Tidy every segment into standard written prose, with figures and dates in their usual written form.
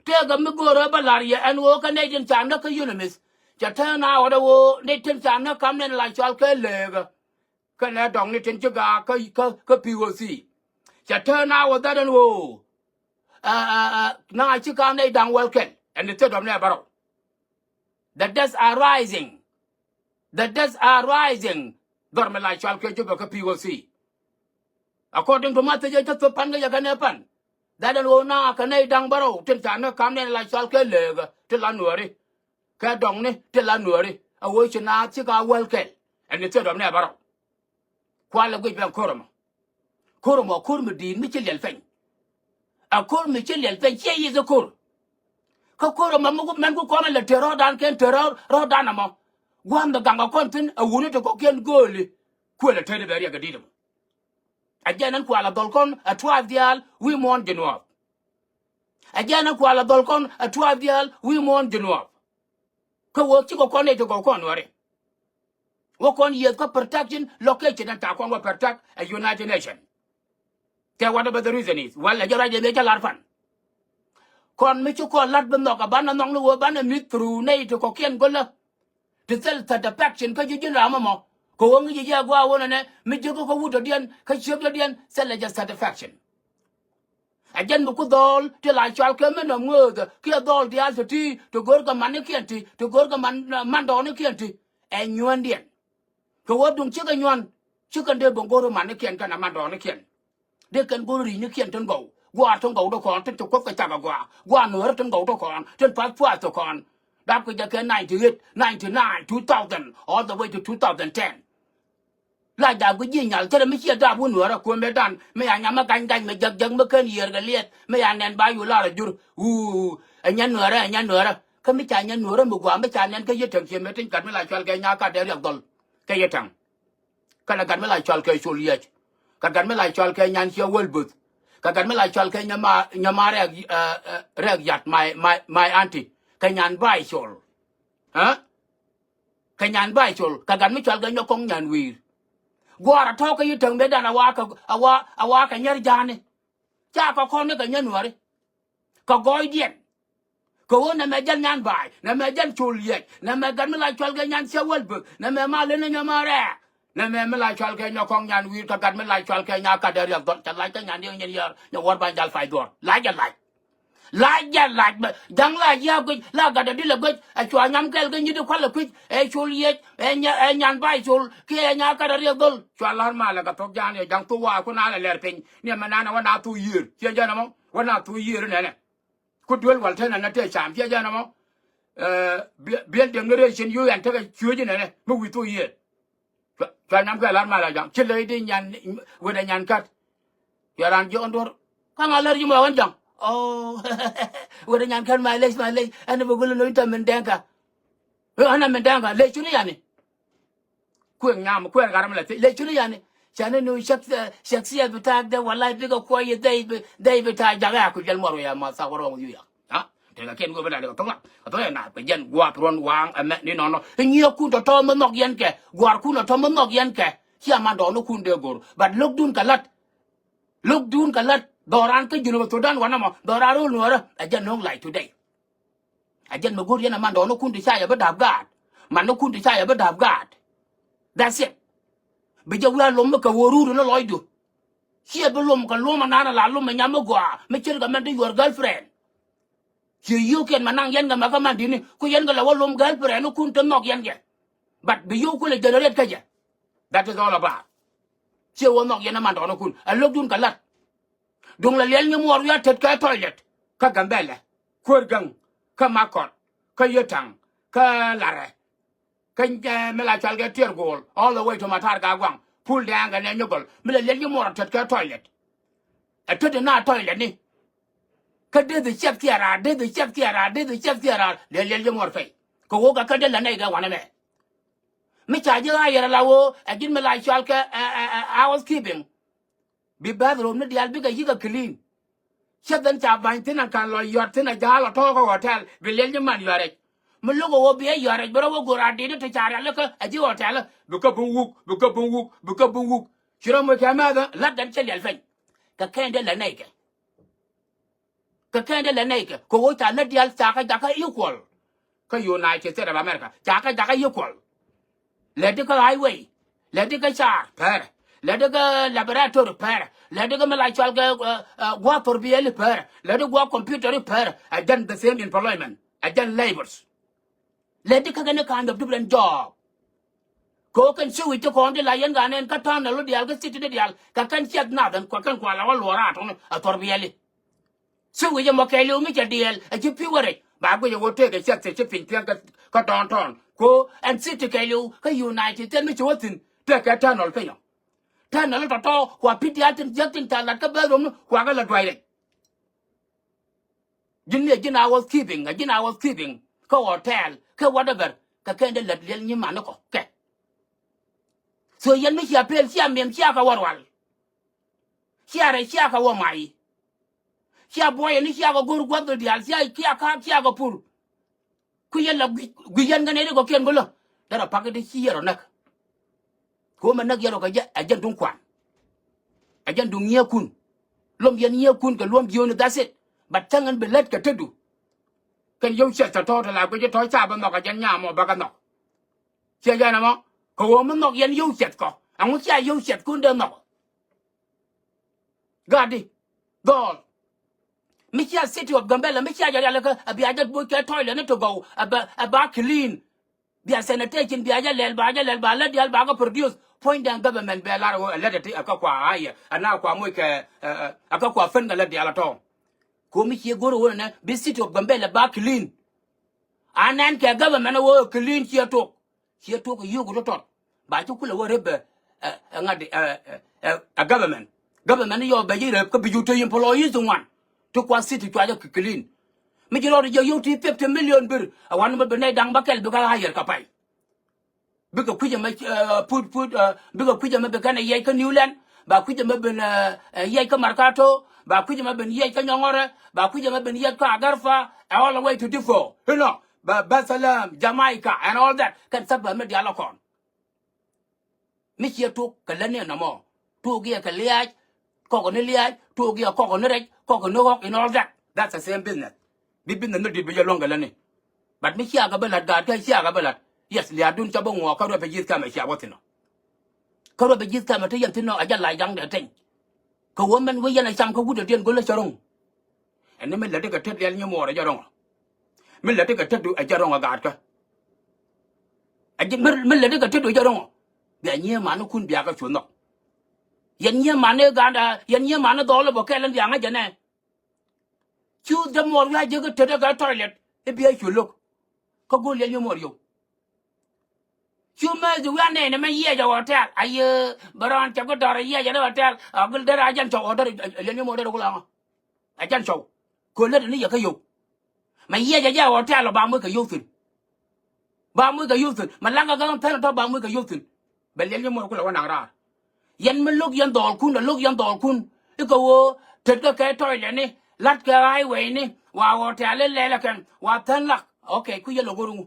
Take a Migora Balaria and walk a Nathan Chana Unimis. Jatana or the war, Nathan Chana come in like Chalka leg. Can I don't it in Jaga, Kapi Jatana or that and woe. Now I took on a down welcome, and the third of never. The deaths are rising. The deaths are rising. Government like Chalka Kapi According to Matthew, just to Panga Yaganepan. That and will now can a down barrow, till China come in like Chalka leg, till Lanuari. Kadongne, till Lanuari. A wish now took our welcome, and the third of never. Kuala Gibam Kurma. Kurma Kurmudi, Mitchell Feng. A Kur Mitchell Feng, she is a Kur. Kokoro Mango Common, the terror down can terror, Rodanama. One the Ganga content, a wounded to cocaine goalie. Quilla Teddy Gadidum. Again and Kuala Dolcon, a 12 dial, we mourn Genoa. Again and Kuala Dolcon, a 12 dial, we mourn Genoa. Ko Chico Conne to go conway. Walk on years got protection, location and Takon will protect a United Nation. Tell whatever the reason is. Well, you're right, they make a lot of fun. Con Michu call Latbanock, a banner long the banner meet through Nay to Cocaine Gola. To sell that the faction, because you didn't Ramamo. Go on with Yagua one and Mijuko Wood again, Kashubadian, sell a just satisfaction. Again, Bukudol, till I shall come in a word, kill all the altitude to Gorga Manicanti, to Gorga Mandonicanti, and you and Indian. Go up to chicken de Bongoro Manican and a Mandonican. They can go to Nikian go. Go out and go to corn to cook the Tagagua. Go on earth and go to corn, till 5 to corn. That could get 98, 99, 2000, all the way to 2010. Like that, we didn't tell me here that one were a Kumedan. May I am a kind of young McCann year, the late. May I then buy you a lot of you. Ooh, and Yanura. Come with Yanura Muguamachan and Kayatan, you met in Camilla Chalganaka, Deriagol. Kayatan. Kanagamela Chalka Juliet. Kagamela Chalka Yansia Wilbooth. Kagamela Chalka Yamara Regyat, my auntie. Kanyan buy soul. Huh? Kanyan buy soul. Kagami Chalgan Yokong Yan Weir. Guara talk you tongue better than a walk and yet Johnny. Chaka corner and January. Kagoidian. Go on a majan yan by, Namajan Juliet, Namagamila Chalgan Sawelbook, Namamalin and Yamara. Namamala Chalgan Yokong Yan Weir, Kagamila Chalkan Yakadaria, Dr. Lighting and Union, the word by Jalfidor. Like a light. Like that, like, but young like ya good, like a deal of good, as you are young girl, you do call a quick, actually yet, and yan by soul, Kianya Cadarial, Shalarma, like a Togjan, young to walk on a lerping, near Manana 1 or 2 years, here, Janamo, 1 or 2 years, and could well well turn and a time, here, Janamo, build generation, you and take a children and move with 2 years. Janamka Larma, young, chillading yan with a yan cut. You're on your door. Come on, let you know one young. Oh, what a young can my legs, and never will know them and Danka. Anna Mendanga, let Juliani. Queen Yam, Queen Garamlet, let Juliani. Shannon knew Shaxi attack the one like bigger quiet David Jagaku, Jalmoria, Masawar with you. Ah, then I can't go over there. I don't know, but Yen Guap run Wang and met Nino. And you could Tom Nok Yanke, Guarcuna Tom Nok Yanke. Siamando no Kundego, but look Dun Kalat. Look Dun Kalat. Doran ke juru Sudan wana mo Doraru nuara aja nong like today. Aja Magurian a man don't kunti saya but have God. Man no kunti saya but have God. That's it. Bija we are lomaka woru no loidu. Here belum kaloma nana la loma nyamagwa. Make sure you your girlfriend. You can manang yan ga makamandini ku yan ga lawalom girlfriend no kunta nok yan ga. But be you could generate kaja. That is all about. She will not yan a man don't kun. I look dun kalat. Dung la liel ni mo ya tet ka toilet ka gambele kurgang ka makot ka yetang ka lare ka mela chalga tergol all the way to matar ga gwang pull down ga nyogol mela liel ni mo tet ka toilet a tet na toilet ni ka de chef tiara de chef tiara le liel ni mo fe ko wo ka de la nei ga wana me mi cha je ayera lawo a jin mela chalga housekeeping be bathroom ne dial biga yiga clean shedan cha ban tin kan lo yot tin a jalo to ko hotel be le man yore mo logo wo be yore bro wo gora de te chara le ka aji hotel bu ka bu wuk shiro mo ka ma da la dan chel al fen ka ken de la nei ka ka kende le neke ko wo ta le dial ta ka equal ka United States of America ta ka equal le de ka highway le de ka char per le de ka laboratory per le de ka mala chal ka gwa por biel per le de gwa computer per again the same employment again labors le de ka ne kind of different job ko kan su wi to ko de la yan ga nen ka tan lo dial ka city de dial ka kan chat na dan ko kan kwa la wa lo ra to a tor biel su wi mo ke lu mi cha dial a chi pi wore ba ko yo te ke chat se chi pin ka ton ton ko and city ke lu ka United ten mi chu tin te ka tan ol pe yo tan lo to kwa pi dia tin jatin ta la ka ba rom kwa ga la dwai de jin I was keeping ko hotel ko whatever ka kan de lat lel ni ma no ko ke so yan mi chia pel chia mem chia ka warwal chia re chia ka wo mai chia boy ni chia ka gor gwa de dial chia ka pur ku yan la gu yan ga ne ko ken bolo dara pa de chia ro nak ko man nak yaro ka ja ajan dun kwan ajan dun ye kun lom yan ye kun ka lom biyo ni daset bat tangan belet ka tedu kan yo chia ta to la ko je to cha ba no ka jan nya mo ba ka no chia ja na mo ko wo man no yan yo chia ko ang chia yo chia kun de no gadi gol mi chia city of Gambela mi chia ja la ka abia ja bo ka toilet ne to go aba clean bia sanitation bia ja lel ba la dial ba ko produce point down government be la wo la de aka kwa aye ana kwa mo ke aka kwa fen la dial to ko mi chia goro wona na bi city of Gambela ba clean anan ke government wo clean chia to ko yugo to ba to kula wo rebe ngade a government yo be yire ko bi juto employees one to kwa city to aja clean mi jiro de yo ti 50 million bir awan be ne dang bakel be ka hayer ka pai bi ko kuje ma put bi ko kuje ma be kana yai ka Newland ba kuje ma ben yai ka Marcato ba kuje ma ben yai ka Nyongore ba kuje ma ben yai ka Agarfa all the way to Difo you know ba Salam Jamaica and all that kan sabba me dia lokon mi chia to ka lene na mo to ge ka liaj ko ne liaj to ge ko ne rek ko no work in all that that's the same business business no did be long lene but mi chia ka bela da ta chia ka bela yes li adun cha bongo ka ro be jit ka me chia wotino ka ro be jit ka me te yan tino aja lai dang de ten ko woman we yan cham ko gu de den go le charong ene me le de ka tet yel nyomo re jarong me le de ka tet du ajarong ga ka aje me le de ka tet du jarong be nye ma no kun bia ka chu no yan nye ma ne ga da yan nye ma no do le bo ke len yang a je ne chu de mo ya je ka tet ga toilet e bi chu lok ko go le nyomo yo chu me du ya ne me ye ja hotel aye baron cha ko dor ye ja hotel agul der ajan cho order le nyomo de ko la ajan cho ko le ni ya ka yo ma ye ja hotel ba mo ka yo fin mà lăng cái thằng thằng ba mươi cái yêu tin bên liên một cái là nàng ra yên mình lúc yên đòn kun là lúc yên đòn kun cái câu thật cái thôi là nè lát cái ai vậy nè vào hotel lên là cái vào thân lạc ok cứ yên logo luôn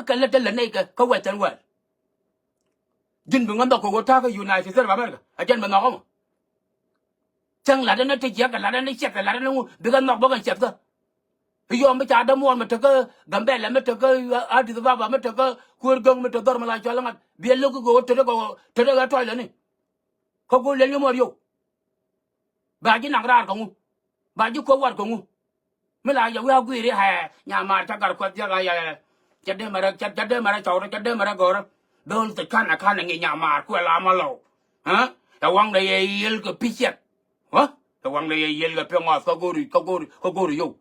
cái lần này cái vậy thân vậy dân vùng ngắm đó có ta cái United States of America ở trên bên nó không chẳng là nó chỉ cái là nó chết cái là nó bị cái nó bao cái chết thôi yo me cha da mo me to ka Gambela me to ka adi baba me to ka kurgang me to dor mala chalangat bi lo go to ga toilet ni ko go le mo yo ba ji nang ra ko ngu ba ji ko war ko ngu me la ya wa gwi ri ha nya ma ta gar ko ja ga ya cha de mara chaw cha de mara gor don te kan ngi nya ma ko la ma lo ha ta wang de yel ko pichet ha ta wang de yel ga pe ngos ko go ri yo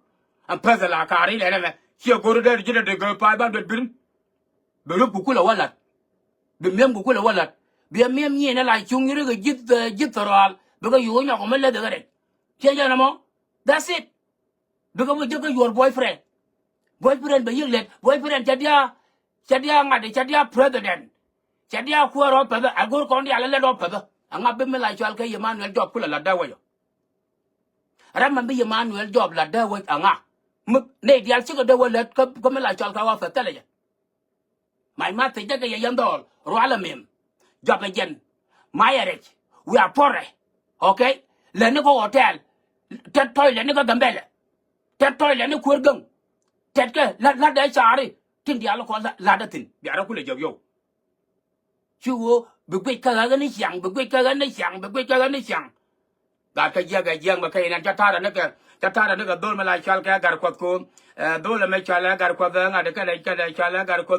an pesa la kari le ne chia go de jide de go pa ba de bin be lu ku la wala be mem ku la wala be mem ni na la chung ni ga jit toral be ga yo nya ko mele de gare chia ja na mo that's it be ga jo ga your boyfriend be yile boyfriend chadia ngade chadia president chadia ku ro pa ba agor ko ndi ala le do pa ba anga be me la chal ke Emmanuel job kula la da wa yo ram man be Emmanuel job la da wa anga mực này đi ăn chiếc đâu lết có mấy lại cho cao phải thế này mày mà thấy cái gì đó rồi là mềm job again my age we are poor okay lên nó có hotel tet toilet ni ka gambele tet toilet ni kur gang tet ke la da chari tin dia lo ko la da tin biara ku le job yo chu bu gwe ka ga ni xiang bu gwe ka ga ni xiang bu gwe ka ga ni xiang ga ka ya ma kai nan ta da ne ka dol ma la chal ka gar ko dol ma chala gar ko da nga de ka chala gar ko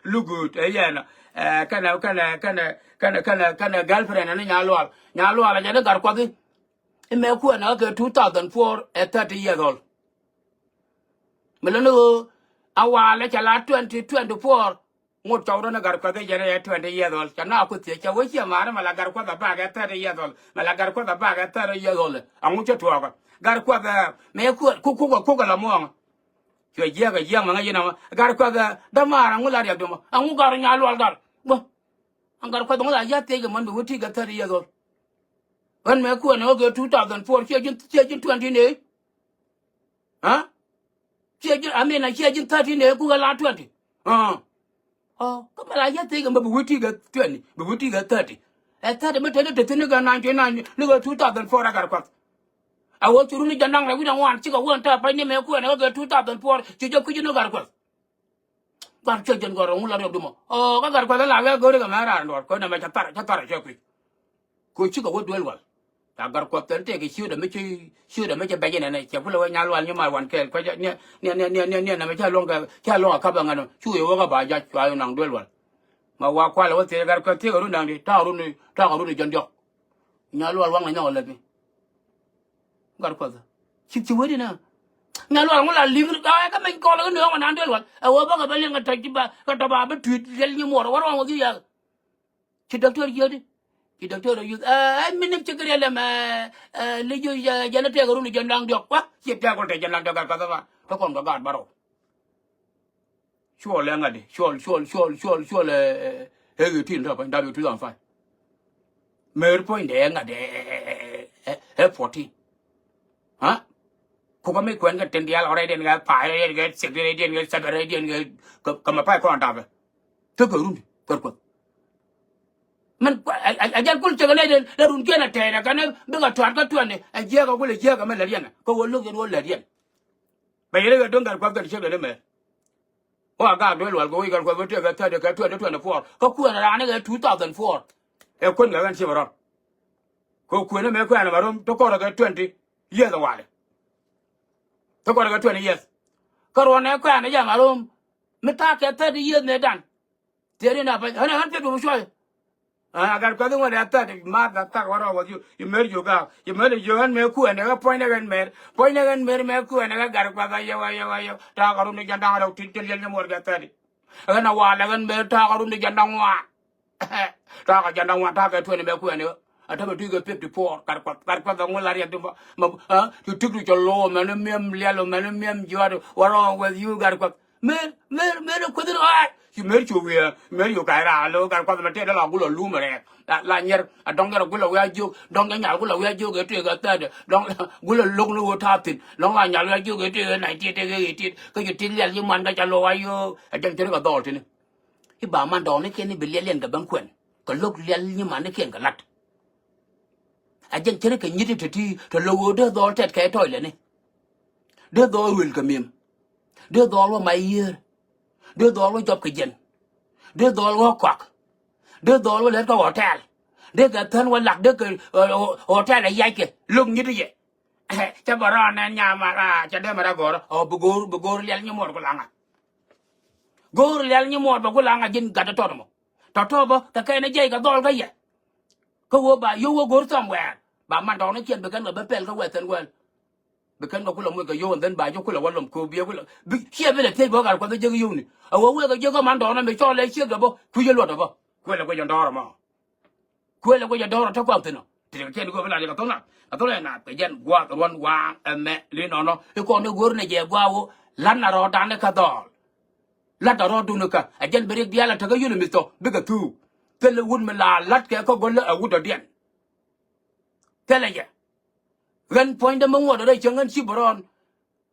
lugut e yana kana girlfriend ni nya lo la ja gar ko di me ku na ke 2004 at 30 years old melano awala chala 2024 ngot chawro na gar ko de jere 20 years old kana ku tie cha wo chi mara mala gar ko da ba ga 30 years old mala gar ko da ba ga 30 years old angu cha tuwa gar ko da me ku la mo cho ga ma ngina gar ko da mara ngula ya do angu gar nya lo gar bo angar ko da ya te ga man bi wuti ga 30 years old when me ku na ga 2004 che jin 20 ne ha che jin amena che jin 30 ne ku ga la 20 kama la ya te ga bu wuti ga 20 bu wuti ga 30 30 me te te ne ga 99 ne ga 2004 agar ko awo churu ni jandang la wina wan chi ga won ta pa ne me ku na ga 2004 che jo ku jin gar ko gar che jin gar ngula ro dumo ga gar ko la ga go ga ma ra ndo ko na me cha tar che ku chi ga wo duel wal agar ko tente ke siu da me che ba jena ne che pu lo nya lwan nyuma wan ke ko ne na me cha long ka ba ngano chu yo ga ba ja chwa yo nang duel wal ma wa kwa lo te gar ko te ru nang di ta ru ni jon jo nya lwan wang na nya le bi gar ko da chi wodi na nya lwan ngula lim ga ka me ko lo no na duel wal wo ba ga ba le ga ta ji ba ka ta ba tu le ni mo ro wa gi ya chi doctor yodi ki doctor yu minim ci gëre la ma li ju jana tegaru ni jandang diok wa ci tegol te jandang dogal ka ba to kon ga gad baro shol nga di shol hegi tin ta pa ndabi tu fa mer point de nga de 14 ha ko ba me kwen ga ten dia ore den ga pa re ga se re den ga sa re den ga ka ma pa ko anta ba to ko ru ko man ajal kul chagale de run kena tena kana biga twat ka twane ajega kule jega me lariana ko wollo gen wol larian bayere ga dongar kwa ga chegale me o aga do wal go igar ko bote ga tade ka 2024 ko ku na rane ga 2004 e kun ga gan chibaro ko ku na me ko na marom to ko ga 20 years wale to ko ga 20 years ko na ko na ya marom meta ka 30 years ne dan tere na ba ana han te do shoy agar ko ngwa data de ma data waro wa you mer yo ga you mer yo han me ku ene ga point mer me ku ene ga gar ko ga yo ta garu ni janda ga tin tin yel mor ga tadi ana wa la gan mer ta garu ni janda wa ta ga janda wa ta ga to ne me ku ene ata ba diga pep de por kar ko ga ngula ri dum ma you tikru to lo men mem lelo men mem jwado waro with you gar ko mer ko dir you mer chu we mer yo kai ra lo gar ko ma te la gulo lu mere la nyer dong ga gulo wa ju dong ga nyal gulo wa ju ga te ga ta de dong gulo lok lu ta tin dong la nyal wa ju ga te na ti te ga ti ko ju tin le man ga cha lo wa yo a jang te ga dol tin i ba man do ne ken ni be len ga ban kwen ko lok le ni man ne ken ga lat a jang te ka nyiti te ti to lo de dol tet ka to le ni de dol wil ka miem de dol wa mai yer de dol wa job ka jen de dol wa kwak de dol wa le ka hotel de ga tan wa lak de ka hotel ai yai ke lung ni de ye cha bara na nya ma ra cha de ma ra gor o bu gor le ni mor ko langa gor le ni mor ba ko langa jin ga to mo to ba ta ka na je ga dol ga ye ko wo ba yo wo gor somewhere ba man do na chen be kan ga be pel ka we tan wel be kan ga kula mo ga yo den ba yo kula walom ko bi kula bi che be le te bo ga ko de je yo ni a wo we ga je ga man do na me cho le che ga bo ku je lo do bo ko le ko yo do ma ko le ko yo do ta kwa tin no ti ga chen ko be la ga to na pe jen gwa ka ron wa me li no no e ko ne gor ne je gwa wo lan na ro da ne ka dol la da ro du ne ka a jen be ri dia la ta ga yo ni mi to be ga tu te le wun me la lat ke ko go le a wu do dien te le ye gần point de mong wo de changan chi boron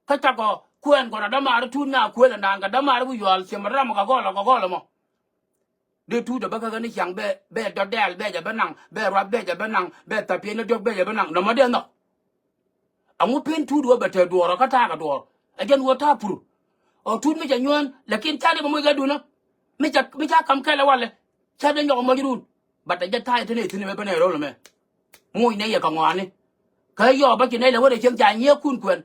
ka ta ko kuen ko da ma tu na ku la na ga da ma bu yol che ma ram ga go lo mo de tu de ba ka ni chang be do del be ja banang be ro be ja banang be ta pi ne dok be ja banang no ma de no amu pen tu do bete do ka ta ka do again wo ta puru o tu mi ja nyon lakin ta de mo ga duna mi ja kam kala wala ta de nyoko mo jirun bata ja ta ite ne tini me bane ro me mo ne ya ka ngwane ka yo ba ki ne le wo de chen ja nye kun kun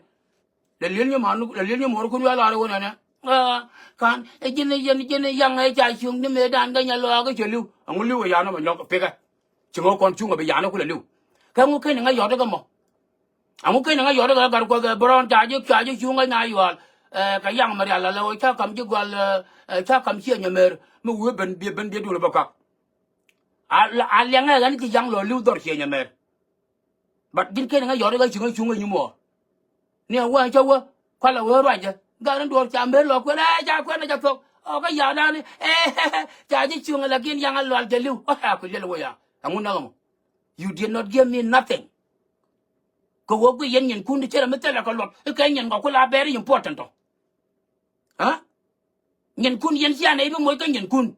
le lil nyu manu le lil nyu mo kun wala wo na kan e jine yang ai ja chung ni me dan ga nya lo ga chelu angu liu ya no ma nyok pe ka chingo kon chung ba ya no ku le liu ka ngu ke ne ga yo de ga mo amu ke ne ga yo de ga gar ko ga bron ja ju chung ga na yo ka yang ma ya la lo cha kam ju gwal cha kam chi nya mer mu we ben bi du lo ba ka a leng ga ni yang lo liu dor chi nya mer bat din ke ne ga yo de ga chung ga nyu mo ni wa cha wa kwa la wo ra ja ga ran do cha mer lo ko na ja ko na ja to o ga ya na ni cha ji chung la kin yang lo de liu o ha ko je lo ya amu na mo you did not give me nothing ko wo ku yen yen kun de chera metela ko lot e ka yen ko la very important to ha yen kun yen sia ne bi mo ka yen kun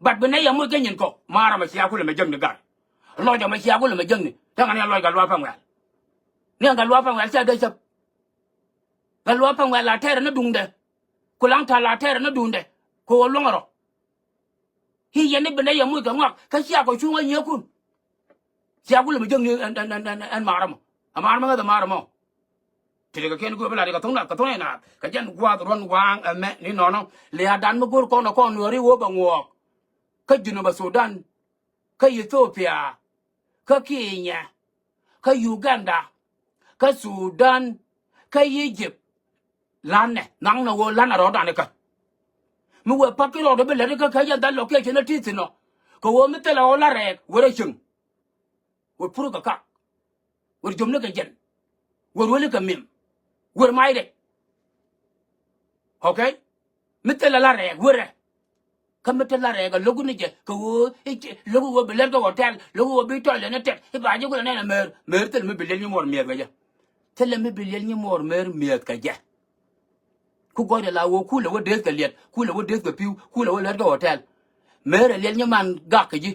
bat be ne ya mo ka yen ko mara ma sia ku le me jeng ni ga lo ja ma sia ku le me jeng ni ta ga ne lo ga lo pa ngwa ne ga lo pa ngwa cha de cha ga lo pa ngwa la tere na dung de ku lang ta la tere na dung de ko lo ngoro hi yen ne be ne ya mo ka ngwa ka sia ko chu nga nye kun sia ku le me jeng ni an mara mo amar ma ga mara mo tiri ka ken ko bela ka tong na ka jan gwa ron wang me ni no no le adan mo gor ko no ko no ri wo ba ngo ka jinu ba Sudan ka Ethiopia ka Kenya ka Uganda ka Sudan ka Egypt lanne nang no wo lan ro dan ka mu we pa ki ro do bela ka jan dan lo ke chen ti ti no ko wo mi te la o la re wo re chung wo puru ka wo jom ne ka jen wo ro le ka mim wo mai de okay mitela la re wore ka mitela re ga logu ni je ko logu wo belen ko hotel logu wo bi to le ne tek e ba je ko ne na mer tel mi belen ni mor mer ga ja tel mi belen ni mor mer ka ja ku go de la wo ku le wo de ka liet ku le wo de ka piu ku le wo le ga hotel mer le ni man ga ka ji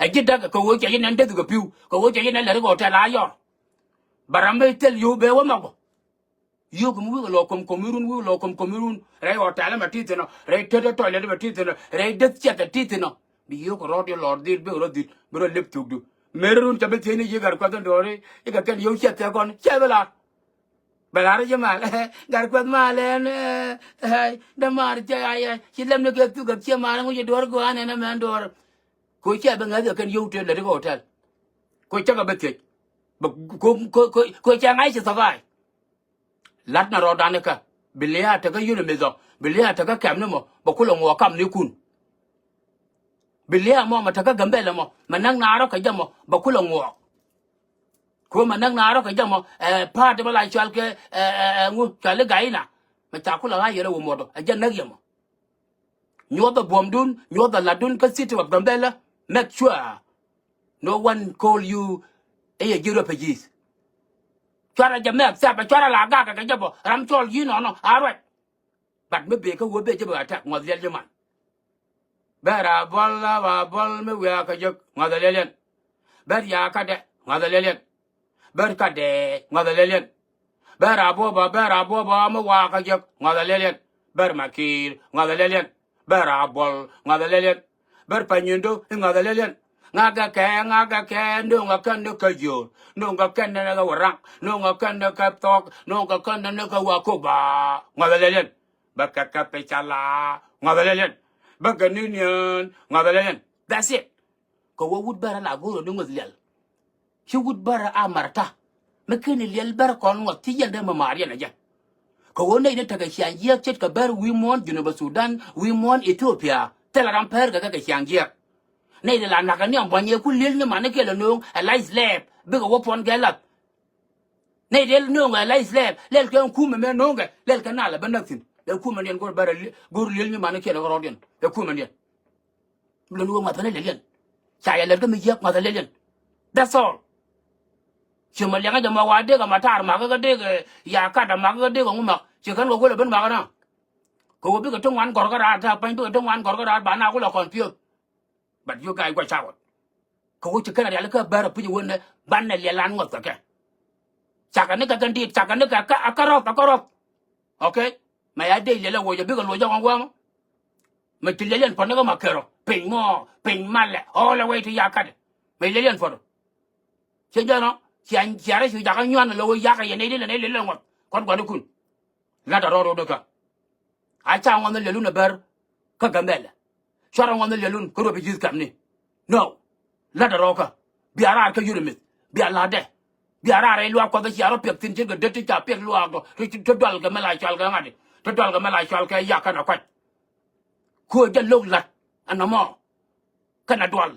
a ji da ko wo je ne de ka piu ko wo je ne le ga hotel a yo barambe tel yo be wo ma go yo kuma wi lo kom komirun re hotel ma titino re tete toilet ma titino re det chata titino bi yo ko rodio lordir be rodit bro leptuk du merun tabe teni ye gar kwadan dore e ga kan yo chata kon chabela balare jamal gar kwad malen da mar ja ya chilam ne ke tu ga chama ngo je dor go ane na man dor ko chabe ga kan yo te le hotel ko chaga bete ko changai se savai lat na ro dan ka bilia ta ga yune mezo bilia ta ga kam ne mo bakulo mo kam ni kun bilia mo ma ta ga gambe le mo manang na ro ka jamo bakulo mo ko manang na ro ka jamo pa de bala chal ke ngu chale gaina ma ta kula ga yere wo modo a jan nag yamo nyoda bomdun nyoda ladun ka city of gambela make sure no one call you a European chara jamep sa pa chara la ga ka jabo ram chol yi no no arwet bat me be ka wo be jabo attack ngod lel jaman bara bolla wa bol me we ka jok ngod lelen ber ya ka de ngod lelen ber ka de ngod lelen bara bo ba me wa ka jok ngod lelen ber makir ngod lelen bara bol ngod lelen ber panyundo ngod lelen ngaga ke no ngakan no ka yo no ngakan na ga warang no ngakan na ka tok no ngakan na ka wa ko ba ngadalen ba ka pe chala ngadalen ba ganinian ngadalen that's it ko wo wud bara la go no ngadlel shi wud bara amarta makene lel bar kon ngot ti yelde ma mariya na ja ko wo ne ta ga shan ye chet ka bar wi mon Juba Sudan wi mon Ethiopia telaram per ga shan ye nay de la na ka ni on bonye ku lil ni man ke le no a lies lab be go pon ge lat nay de no a lies lab lel ke ku me no ge lel ka na la banatin le ku man yen go bara go lil ni man ke le ro den le ku man yen le no ma tan le yen cha ya le ga mi ye ma le yen that's all chuma le ga ma wa de ga ma tar ma ga de ya ka da ma ga de go ma che kan go le ben ma ga na ko bi ga tong wan gor ga ra ta pa bi ga tong wan gor ga ra ba na ko la kon pio but you guys watch out ko wuce kana da alka bara fuji wonne banna le lan ngota ke chaka ne ka kandi chaka ne ka akarok okay ma ya de le wo je bi ko lo ja ngwa ma ti le len pon ga makero pin male all the way to yakade ma le len fodo che jano chian chiare su ja ka nyon lo ya ka ye ne le ngot kon gwa kun la da ro do ka a cha ngwa le lu na ber ka gambele shara ngwa le lu ko ro bi jis kam ni no la da ro ka bi ara ka yurimi bi ala de bi ara re lu ko da chiaro pek tin je ga de ti cha pek lu ko to dol ga mala chal ga ngade to dol ga mala chal ka ya ka na kwat ko ja lok lat anamo kana dol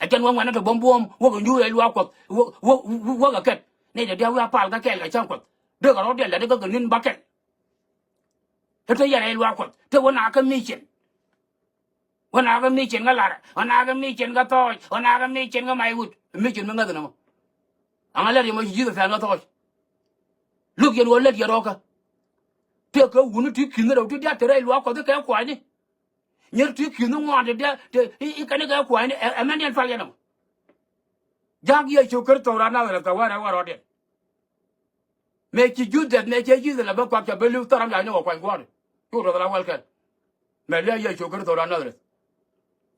a jan wan to bom wo ko nyu lu ko wo ga ket ne de wa pal ga kel ga chang ko de ga ro de la de ga nin ba ket to ya re lu ko to wona ka mi chen wana ga mi chen ga la wana ga mi chen ga to wana ga mi chen ga mai wut mi chen nga na mo angala ri mo ji ga fa ga to luk yen wo let ya ro ka te ka wunu ti kin ro ti da te re lu ko de ka kwa ni nyer ti kin no de i ka ne ga kwa ni e men yan fa ya no jag ye chu ker to ra na ra ta wa ro de me ki ju de me ke ji de la ba kwa ka be lu ta ram ya no kwa ngwa ni tu ro la wal ka me le ye chu ker to ra na re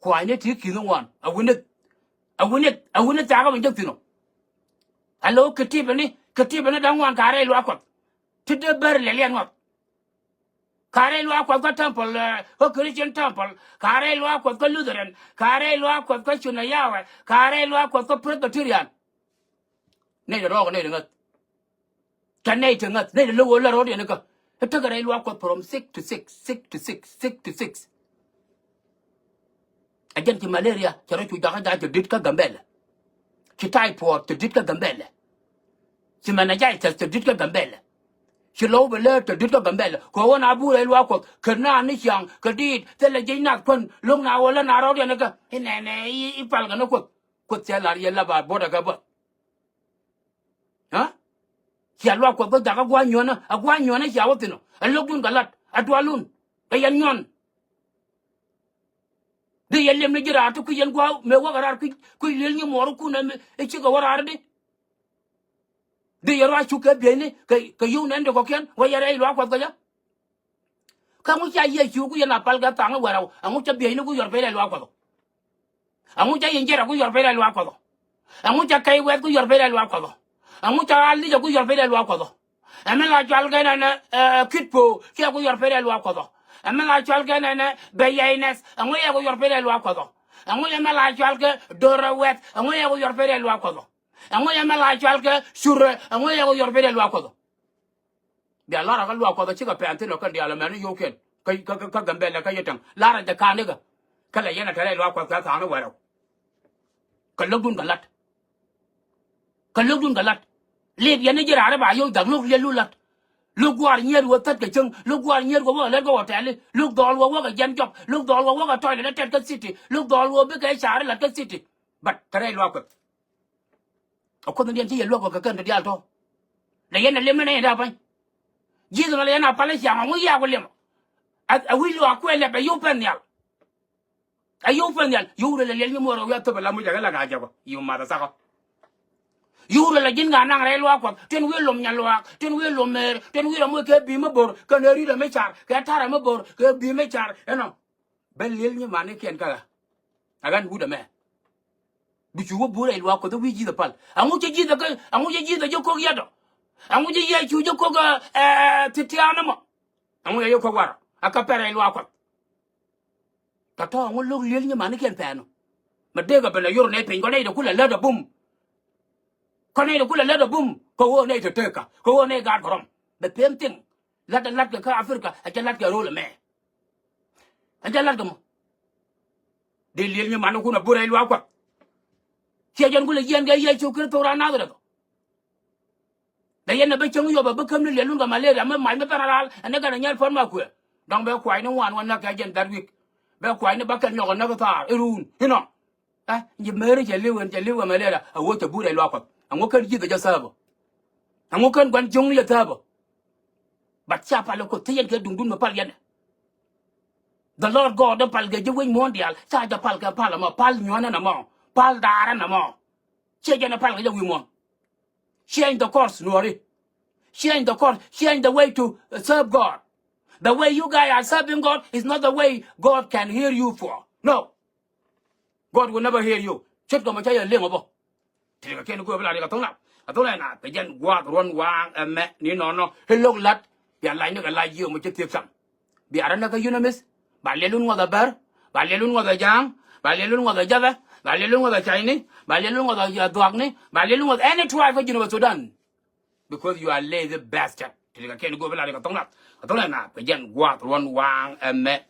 kwa ni ti kin no wan a wunu ta ga bin jek ti no alo ke ti be ni da wan ka re lu ko ti de ber le le ngwa kare lu akwa ko temple ko Christian temple kare lu akwa ko Lutheran kare lu akwa ko chuna yawe kare lu akwa ko Presbyterian ne de ro ne de ngat kan ne de ngat ne de lu la ro de ne ka to kare lu akwa from 6 to 6 again ki malaria charo chu da dit ka gambele ki typhoid to dit ka gambele ki meningitis to dit ka gambele chỉ lâu về lê từ đứt các gầm bè là có na bu lấy loa cuộc khẩn na ní chàng cái đi thế là dây nát quân lúc nào là nào đó này cái này ít phải cái nó cuộc xe là bà bố đã cái bữa hả chỉ loa cuộc bây giờ cái quan nhon nó chào tin nó lúc luôn cái lát tua luôn cái yan nhon đi yan liêm này ra tu cái yan qua mẹ qua cái liêm như moro cu này cái chiếc cái ra đi đi ra chú cái biển này cái yêu nên được có kiên vậy ra đây loa quạt cái gì các ông cha ye chú cái nào pal cái tang nó vào ông cha biển nó cũng giọt về đây loa quạt ông cha yên chơi cũng giọt về đây loa quạt ông cha cây quét cũng giọt về đây loa quạt ông cha ăn đi cũng giọt về đây loa quạt em là chal cái này kít po kia cũng giọt về đây loa quạt em là chal cái này beyaines ông ấy cũng giọt về đây loa quạt ông ấy là chal cái dorawet ông ấy cũng giọt về đây loa quạt amo ya mala chal ke sure amo ya yor bele lo akodo bi ala ra lo akodo chika pe antino kan dia la manu yoken ka gambele ka yetang lara de kanega kala yana tare lo akodo ka tano waro kalugdun galat le yana jira ra ba yo dag lu le lu lat lu gwar nyer wo tat ke chung lu gwar nyer wo le go tale lu dol wo ga jan job lu dol wo ga toilet tet ka city lu dol wo be ka chare la ka city bat tare lo akodo ko no dien ti yelo ko kan di alto le yen le mena da pan jizo le na pale sia mo ya ko le a wi lo akwele be yo pen yal ayo pen yal yo le le mo ro ya to la mo ja la ga ja ko yo ma da sa ko yo le jin ga nang re lo ko ten wi lo nya lo ten wi lo mer ten wi lo mo ke bi mo bor kan ri le me char ke tara mo bor ke bi me char eno ben le ni ma ne ken kala agan bu da me bichu bura ilwa ko to wiji da pal angu che ji da joko ya do angu je ye chu joko ga titiana mo angu ye ko war aka pere ilwa ko ta to angu lo lel ni man ken pano ma de ga bela yor ne pen ko ne da kula la da bum ko ne da kula la da bum ko wo ne te ka ko wo ne ga grom be penting la da ka afrika a ja lat ga ro le me a ja lat ga mo de lel ni man ko na bura ilwa ko chia jan gule yen ga ye chu kir to rana da da yen na be chung yo ba kam ni le lu ga malaria ma mai me paral ane ga nyal forma ku dong be kwai no wan na ka jen that week be kwai ne ba kan yo na ga ta irun hino ni mere je lewen malaria a wo ta bure lo ko an kan ji da ja sabo an kan gwan chung ya sabo ba cha pa lo ko te yen ga dung dun ma pal yen the Lord God the pal ga je wen mondial sa ja pal ka pal ma pal nyona na mo pal dara na mo che jana pal ga wi mo Change the course, Nori. Change the course. Change the way to serve God. The way you guys are serving God is not the way God can hear you for. No. God will never hear you. Check the material limbo. Take a can go like a tongue. I don't know. The gen walk run wang and met, no. Hello, lad. Be a line like you, which is some. Be another unimis. Balelun was a bear. Balelun was a young. Balelun was a Java. Balelun was a Chinese. Balelun was a Dogni. Balelun was any tribe of University Sudan. Because you are lazy bastard. Take a can go like a tongue. I don't know. The gen walk run wang and met.